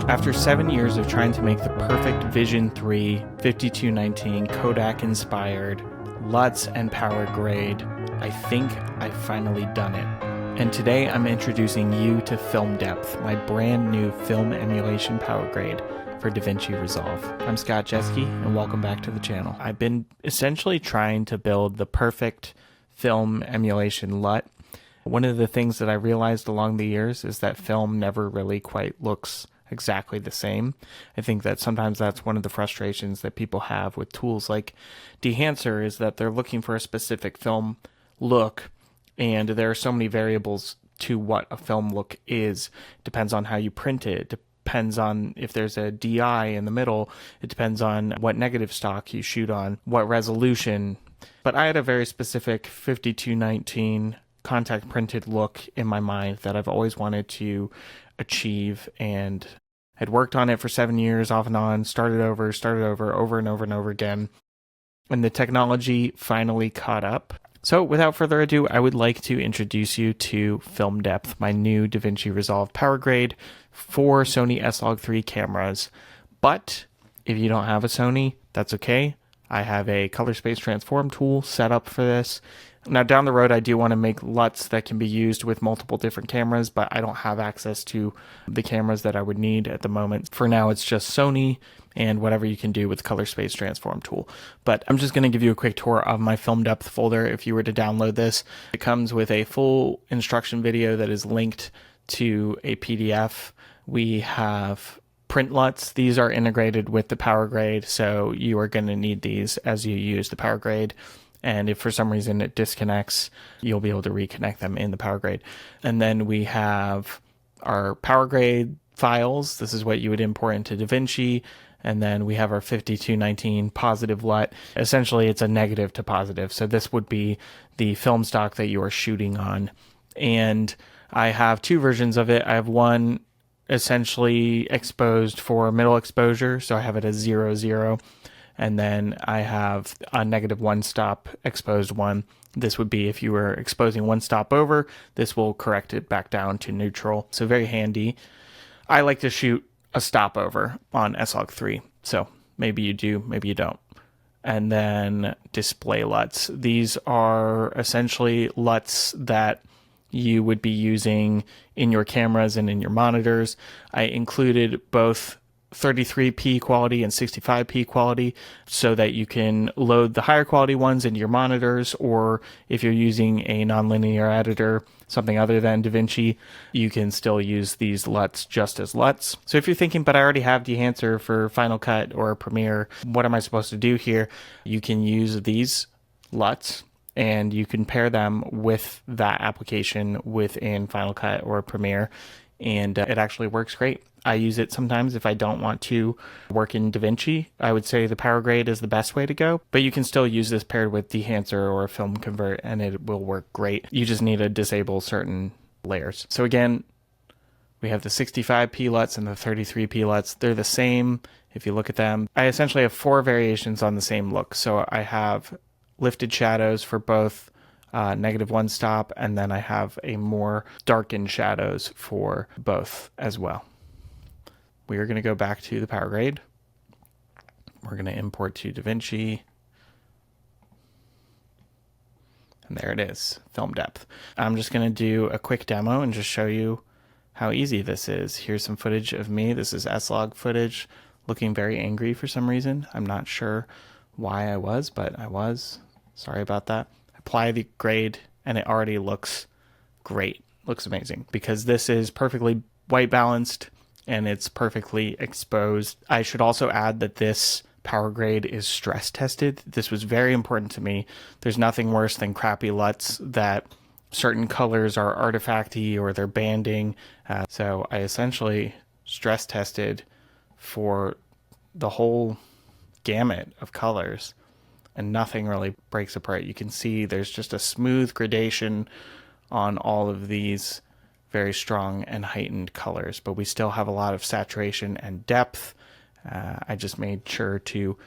After 7 years of trying to make the perfect Vision 3 5219 Kodak inspired LUTs and PowerGrade, I think I've finally done it. And today I'm introducing you to Film Depth, my brand new film emulation PowerGrade for DaVinci Resolve. I'm Scott Jeske and welcome back to the channel. I've been essentially trying to build the perfect film emulation LUT. One of the things that I realized along the years is that film never really quite looks exactly the same. I think that sometimes that's one of the frustrations that people have with tools like Dehancer, is that they're looking for a specific film look, and there are so many variables to what a film look is. It depends on how you print it. It depends on if there's a DI in the middle. It depends on what negative stock you shoot on, what resolution. But I had a very specific 5219 contact printed look in my mind that I've always wanted to achieve, and had worked on it for 7 years off and on, started over and over again, and the technology finally caught up. So without further ado, I would like to introduce you to Film Depth, my new DaVinci Resolve PowerGrade for Sony S-Log3 cameras. But if you don't have a Sony, that's okay. I have a color space transform tool set up for this. Now down the road, I do want to make LUTs that can be used with multiple different cameras, but I don't have access to the cameras that I would need at the moment. For now, it's just Sony and whatever you can do with color space transform tool. But I'm just going to give you a quick tour of my Film Depth folder if you were to download this. It comes with a full instruction video that is linked to a PDF. We have print LUTs. These are integrated with the PowerGrade, so you are going to need these as you use the PowerGrade. And if for some reason it disconnects, you'll be able to reconnect them in the PowerGrade. And then we have our PowerGrade files. This is what you would import into DaVinci. And then we have our 5219 positive LUT. Essentially, it's a negative to positive. So this would be the film stock that you are shooting on. And I have two versions of it. I have one essentially exposed for middle exposure. So I have it as 0, and then I have a -1 stop exposed one. This would be if you were exposing one stop over, this will correct it back down to neutral. So very handy. I like to shoot a stop over on S-Log3. So maybe you do, maybe you don't. And then display LUTs. These are essentially LUTs that you would be using in your cameras and in your monitors. I included both 33p quality and 65p quality so that you can load the higher quality ones into your monitors, or if you're using a nonlinear editor, something other than DaVinci, you can still use these LUTs just as LUTs. So if you're thinking, but I already have Dehancer for Final Cut or Premiere, what am I supposed to do here? You can use these LUTs and you can pair them with that application within Final Cut or Premiere, and it actually works great. I use it sometimes if I don't want to work in DaVinci. I would say the PowerGrade is the best way to go, but you can still use this paired with Dehancer or Film Convert and it will work great. You just need to disable certain layers. So again, we have the 65p LUTs and the 33p LUTs. They're the same if you look at them. I essentially have 4 variations on the same look. So I have lifted shadows for both -1 stop, and then I have a more darkened shadows for both as well. We are going to go back to the PowerGrade. We're going to import to DaVinci. And there it is, Film Depth. I'm just going to do a quick demo and just show you how easy this is. Here's some footage of me. This is S-Log footage, looking very angry for some reason. I'm not sure why I was, but I was. Sorry about that. Apply the grade and it already looks great. Looks amazing because this is perfectly white balanced and it's perfectly exposed. I should also add that this PowerGrade is stress tested. This was very important to me. There's nothing worse than crappy LUTs that certain colors are artifacty or they're banding. So I essentially stress tested for the whole gamut of colors, and nothing really breaks apart. You can see there's just a smooth gradation on all of these very strong and heightened colors, but we still have a lot of saturation and depth. I just made sure to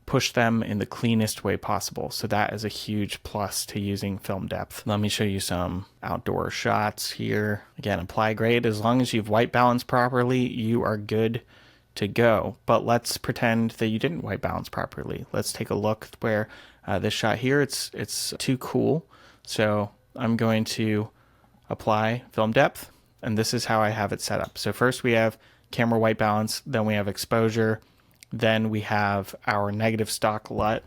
push them in the cleanest way possible. So that is a huge plus to using film depth. Let me show you some outdoor shots here. Again, apply grade. As long as you've white balanced properly, you are good to go. But let's pretend that you didn't white balance properly. Let's take a look where this shot here, it's too cool. So I'm going to apply film depth, and this is how I have it set up. So first we have camera white balance, then we have exposure, then we have our negative stock LUT.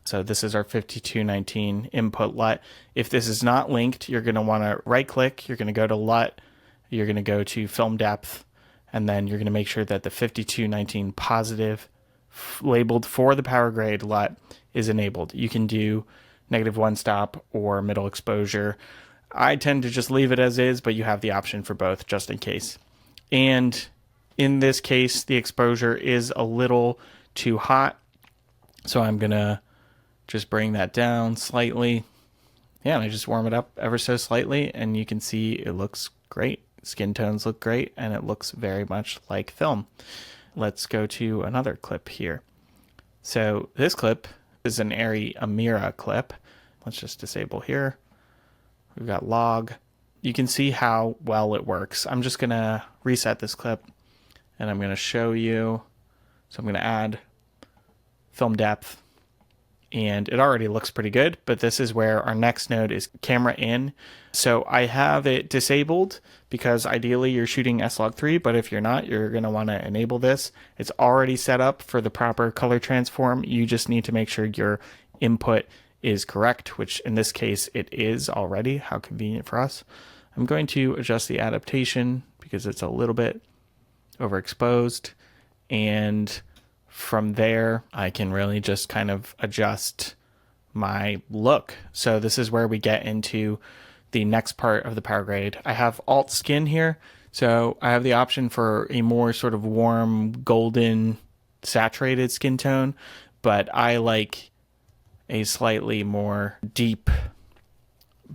So this is our 5219 input LUT. If this is not linked, you're going to want to right click, you're going to go to LUT, you're going to go to film depth, and then you're going to make sure that the 5219 positive labeled for the PowerGrade LUT is enabled. You can do -1 stop or middle exposure. I tend to just leave it as is, but you have the option for both just in case. And in this case, the exposure is a little too hot, so I'm gonna just bring that down slightly. Yeah, and I just warm it up ever so slightly, and you can see it looks great. Skin tones look great, and it looks very much like film. Let's go to another clip here. So this clip is an Arri Amira clip. Let's just disable here. We've got log. You can see how well it works. I'm just gonna reset this clip, and I'm gonna show you. So I'm gonna add film depth, and it already looks pretty good, but this is where our next node is camera in. So I have it disabled because ideally you're shooting S-Log3, but if you're not, you're gonna wanna enable this. It's already set up for the proper color transform. You just need to make sure your input is correct, which in this case it is already. How convenient for us. I'm going to adjust the adaptation because it's a little bit overexposed, and from there I can really just kind of adjust my look. So this is where we get into the next part of the PowerGrade. I have alt skin here, so I have the option for a more sort of warm golden saturated skin tone, but I like a slightly more deep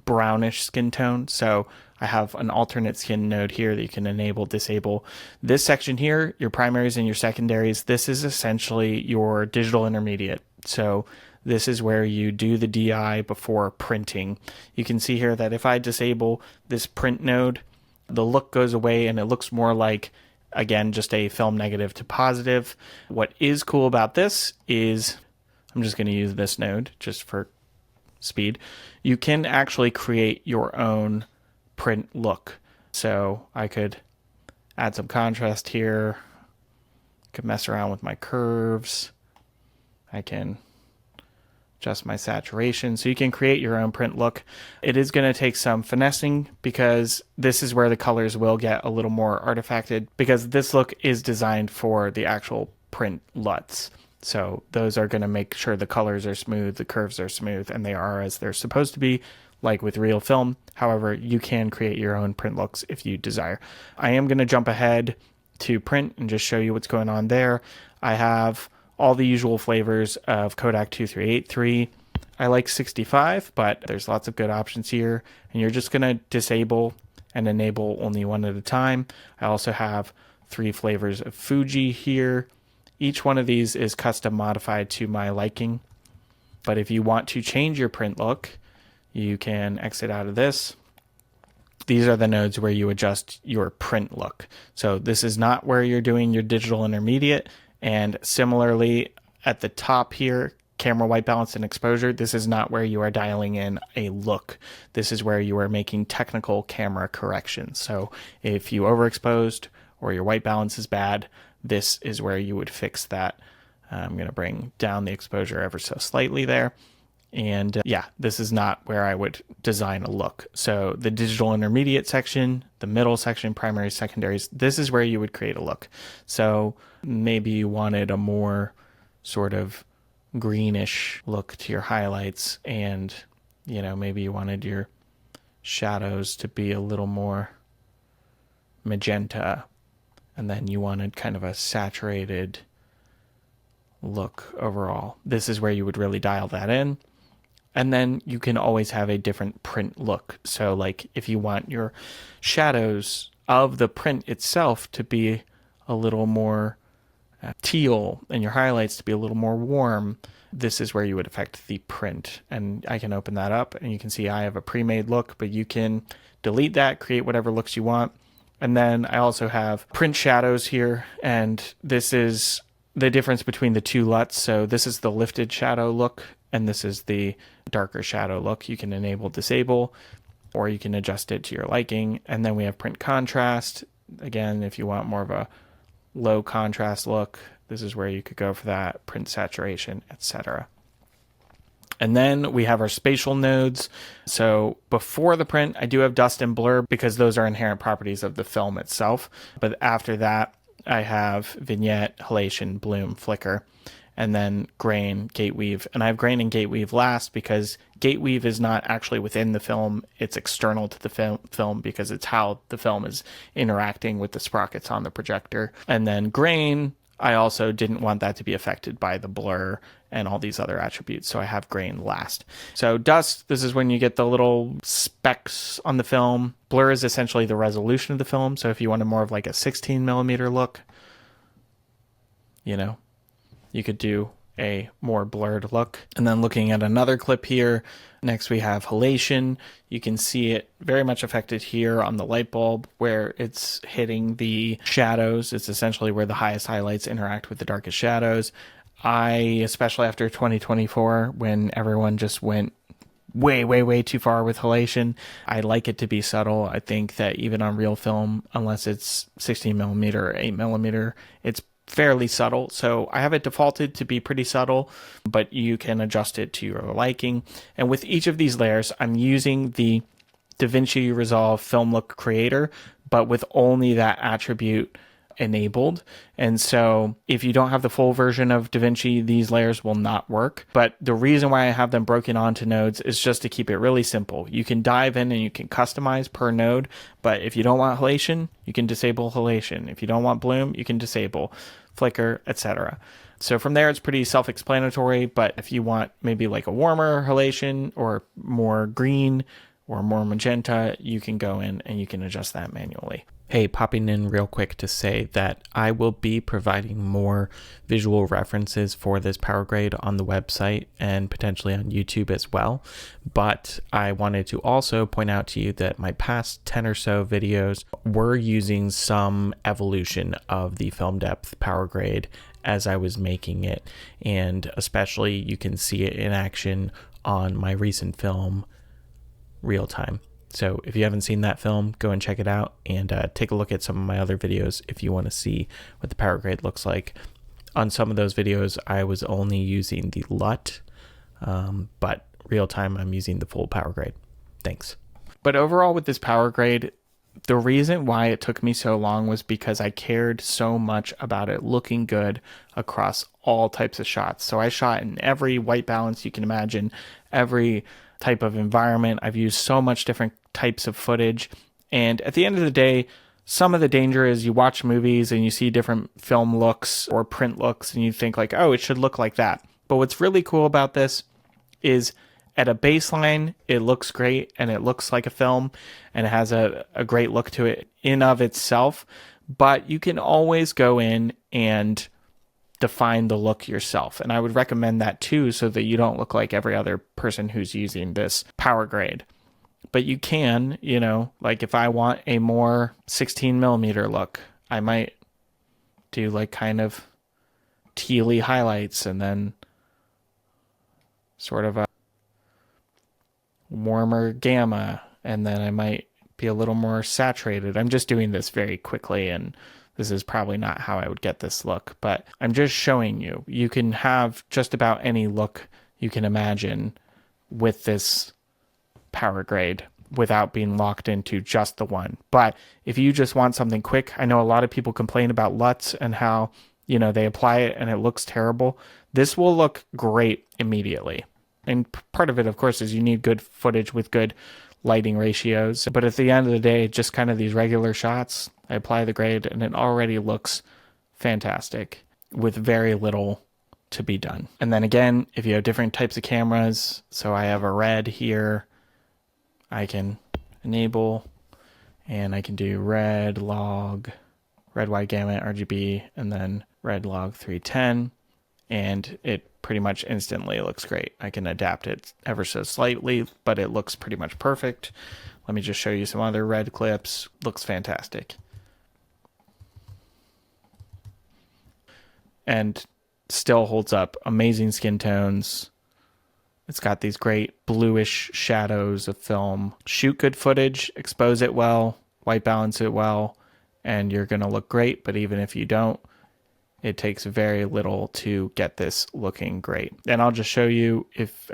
brownish skin tone. So I have an alternate skin node here that you can enable, disable. This section here, your primaries and your secondaries, this is essentially your digital intermediate. So this is where you do the DI before printing. You can see here that if I disable this print node, the look goes away and it looks more like, again, just a film negative to positive. What is cool about this is, I'm just going to use this node just for speed. You can actually create your own print look. So I could add some contrast here, could mess around with my curves, I can adjust my saturation, so you can create your own print look. It is going to take some finessing because this is where the colors will get a little more artifacted, because this look is designed for the actual print LUTs. So those are going to make sure the colors are smooth, the curves are smooth, and they are as they're supposed to be, like with real film. However, you can create your own print looks if you desire. I am going to jump ahead to print and just show you what's going on there. I have all the usual flavors of Kodak 2383. I like 65, but there's lots of good options here, and you're just going to disable and enable only one at a time. I also have 3 flavors of Fuji here. Each one of these is custom modified to my liking, but if you want to change your print look, you can exit out of this. These are the nodes where you adjust your print look. So this is not where you're doing your digital intermediate, and similarly at the top here, camera white balance and exposure, this is not where you are dialing in a look. This is where you are making technical camera corrections. So if you overexposed or your white balance is bad, this is where you would fix that. I'm going to bring down the exposure ever so slightly there. And yeah, this is not where I would design a look. So the digital intermediate section, the middle section, primaries, secondaries, this is where you would create a look. So maybe you wanted a more sort of greenish look to your highlights, and you know, maybe you wanted your shadows to be a little more magenta, and then you wanted kind of a saturated look overall. This is where you would really dial that in. And then you can always have a different print look. So like if you want your shadows of the print itself to be a little more teal and your highlights to be a little more warm, this is where you would affect the print. And I can open that up and you can see I have a pre-made look, but you can delete that, create whatever looks you want. And then I also have print shadows here, and this is the difference between the two LUTs. So this is the lifted shadow look, and this is the darker shadow look. You can enable, disable, or you can adjust it to your liking. And then we have print contrast. Again, if you want more of a low contrast look, this is where you could go for that, print saturation, etc. And then we have our spatial nodes. So before the print, I do have dust and blur because those are inherent properties of the film itself. But after that, I have vignette, halation, bloom, flicker, and then grain, gate weave. And I have grain and gate weave last because gate weave is not actually within the film. It's external to the film because it's how the film is interacting with the sprockets on the projector. And then grain, I also didn't want that to be affected by the blur and all these other attributes, so I have grain last. So dust, this is when you get the little specks on the film. Blur is essentially the resolution of the film, so if you wanted more of like a 16 millimeter look, you know, you could do a more blurred look. And then looking at another clip here, next we have halation. You can see it very much affected here on the light bulb where it's hitting the shadows. It's essentially where the highest highlights interact with the darkest shadows. I, especially after 2024, when everyone just went way too far with halation, I like it to be subtle. I think that even on real film, unless it's 16 millimeter or 8 millimeter, it's fairly subtle. So I have it defaulted to be pretty subtle, but you can adjust it to your liking. And with each of these layers, I'm using the DaVinci Resolve Film Look Creator, but with only that attribute enabled. And so if you don't have the full version of DaVinci, these layers will not work. But the reason why I have them broken onto nodes is just to keep it really simple. You can dive in and you can customize per node, but if you don't want halation, you can disable halation. If you don't want bloom, you can disable flicker, etc. So from there, it's pretty self-explanatory, but if you want maybe like a warmer halation or more green or more magenta, you can go in and you can adjust that manually. Hey, popping in real quick to say that I will be providing more visual references for this PowerGrade on the website and potentially on YouTube as well. But I wanted to also point out to you that my past 10 or so videos were using some evolution of the film depth PowerGrade as I was making it. And especially you can see it in action on my recent film, Real Time. So if you haven't seen that film, go and check it out and take a look at some of my other videos if you want to see what the PowerGrade looks like. On some of those videos, I was only using the LUT, but Real Time, I'm using the full PowerGrade. Thanks. But overall with this PowerGrade, the reason why it took me so long was because I cared so much about it looking good across all types of shots. So I shot in every white balance you can imagine, every type of environment. I've used so much different types of footage. And at the end of the day, some of the danger is you watch movies and you see different film looks or print looks and you think like, oh, it should look like that. But what's really cool about this is at a baseline, it looks great and it looks like a film and it has a great look to it in of itself. But you can always go in and define the look yourself. And I would recommend that too, so that you don't look like every other person who's using this PowerGrade. But you can, you know, like if I want a more 16 millimeter look, I might do like kind of tealy highlights and then sort of a warmer gamma. And then I might be a little more saturated. I'm just doing this very quickly and this is probably not how I would get this look, but I'm just showing you. You can have just about any look you can imagine with this PowerGrade without being locked into just the one. But if you just want something quick, I know a lot of people complain about LUTs and how, you know, they apply it and it looks terrible. This will look great immediately. And part of it, of course, is you need good footage with good lighting ratios. But at the end of the day, just kind of these regular shots, I apply the grade and it already looks fantastic with very little to be done. And then again, if you have different types of cameras, so I have a red here, I can enable and I can do red, log, red, wide gamut, RGB, and then red log 310. And it pretty much instantly looks great. I can adapt it ever so slightly, but it looks pretty much perfect. Let me just show you some other red clips. Looks fantastic. And still holds up. Amazing skin tones. It's got these great bluish shadows of film. Shoot good footage, expose it well, white balance it well, and you're going to look great. But even if you don't, it takes very little to get this looking great. And I'll just show you, if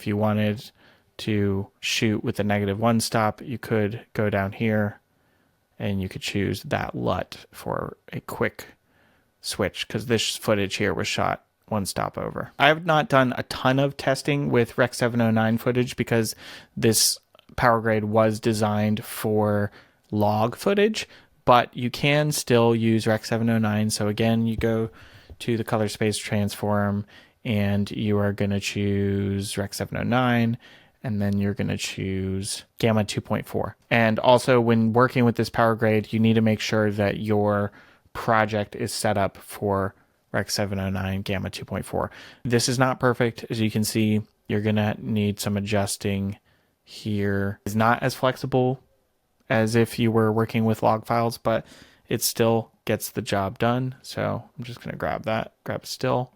you wanted to shoot with a -1 stop, you could go down here and you could choose that LUT for a quick switch, because this footage here was shot 1 stop over. I have not done a ton of testing with Rec. 709 footage because this PowerGrade was designed for log footage, but you can still use Rec. 709. So again, you go to the color space transform and you are going to choose Rec. 709, and then you're going to choose Gamma 2.4. And also when working with this PowerGrade, you need to make sure that your project is set up for Rec. 709 Gamma 2.4. This is not perfect. As you can see, you're going to need some adjusting here. It's not as flexible as if you were working with log files, but it still gets the job done. So I'm just going to grab still.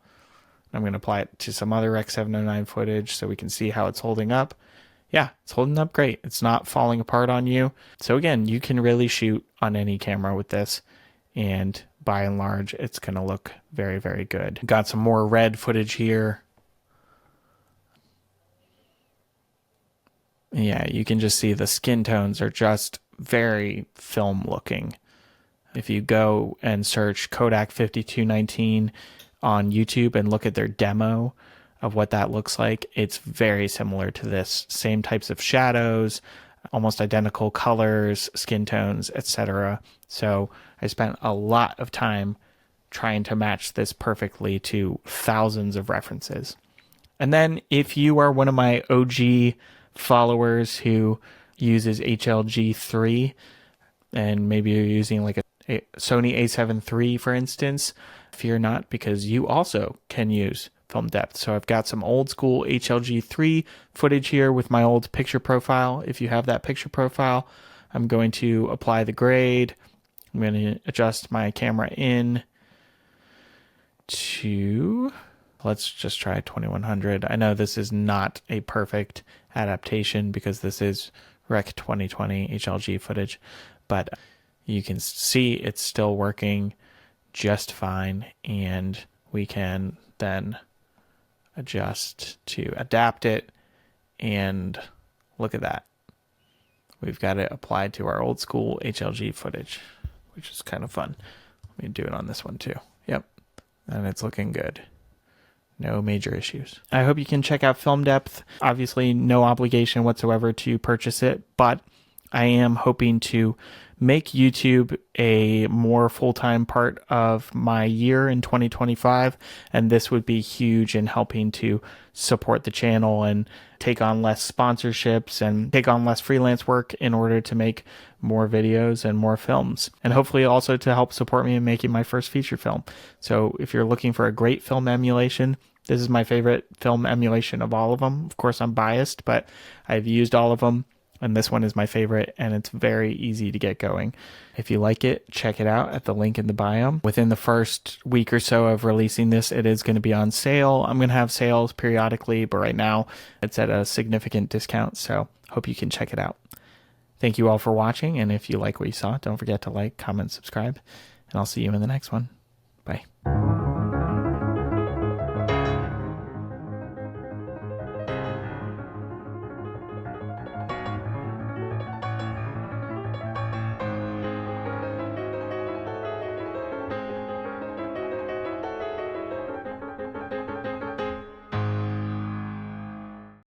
I'm going to apply it to some other Rec. 709 footage so we can see how it's holding up. Yeah, it's holding up great. It's not falling apart on you. So again, you can really shoot on any camera with this, and by and large, it's going to look very, very good. Got some more red footage here. Yeah, you can just see the skin tones are just very film looking. If you go and search Kodak 5219 on YouTube and look at their demo of what that looks like, it's very similar to this. Same types of shadows, almost identical colors, skin tones, etc. So I spent a lot of time trying to match this perfectly to thousands of references. And then if you are one of my OG followers who uses HLG3, and maybe you're using like a Sony a7 III, for instance, fear not, because you also can use film depth. So I've got some old school HLG3 footage here with my old picture profile. If you have that picture profile, I'm going to apply the grade. I'm going to adjust my camera in to, let's just try 2100. I know this is not a perfect adaptation because this is Rec. 2020 HLG footage, but you can see it's still working just fine, and we can then adjust to adapt it, and look at that. We've got it applied to our old school HLG footage, which is kind of fun. Let me do it on this one too. Yep. And it's looking good. No major issues. I hope you can check out Film Depth. Obviously, no obligation whatsoever to purchase it, but I am hoping to make YouTube a more full-time part of my year in 2025, and this would be huge in helping to support the channel and take on less sponsorships and take on less freelance work in order to make more videos and more films, and hopefully also to help support me in making my first feature film. So if you're looking for a great film emulation, this is my favorite film emulation of all of them. Of course, I'm biased, but I've used all of them, and this one is my favorite, and it's very easy to get going. If you like it, check it out at the link in the bio. Within the first week or so of releasing this, it is going to be on sale. I'm going to have sales periodically, but right now it's at a significant discount, so hope you can check it out. Thank you all for watching, and if you like what you saw, don't forget to like, comment, subscribe, and I'll see you in the next one.